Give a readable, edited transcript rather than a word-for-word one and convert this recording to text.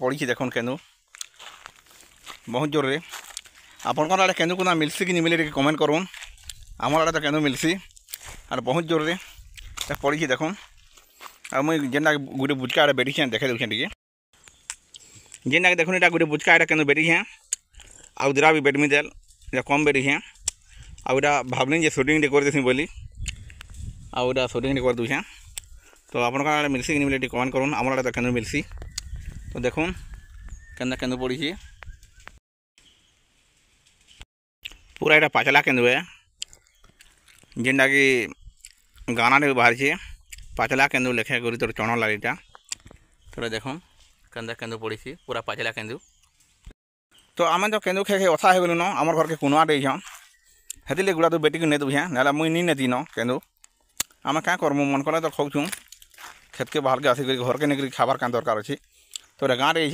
पड़ी देखुन केन्दू बहुत जोर रे आपण आड़े केन्दू को मिलसी कि नहीं मिले कमेंट करूँ आम आड़े तो केन्दू मिलसी और बहुत जोर रे पड़ी देखुन आ मुझे जेना गोटे बुचका आड़े बेड़ी देखे दूसरे टे जेना देखुन यहाँ गोटे बुचका आड़े केन्दू बेड़ी आउ दिरा भी बेडमी देल कम बेड़ी आउटा भावनी जे सुटिंग कर देसी बोली आउटा सुटिंग कर दूसरे तो आपण आड़े मिलसी कि नहीं मिले कमेंट करूँ आम आड़े तो केन्दू मिलसी तो देखुन केन्दा केन्दू पड़ी पूरा यहाँ पाचला केन्दू है जेनटा कि गाना भी बाहर छे पाचला केन्दू लेखे करी तोर चण लालीटा तो देखुन केन्दा केन्दू पड़ी पूरा पाचला केन्दू तो आम तो केन्दू खे अथा हो गलु न आम घर के कुनुआ दे हेतिले गुड़ा तो बेटी को नहीं दूँ ना मुई नहीं नेती न केन्दू आम क्या करमु मन कले तो खाऊँ खेत के बाहर के आसिक घर के नहीं खाबार क्या दरकार अच्छी तो गाँव रे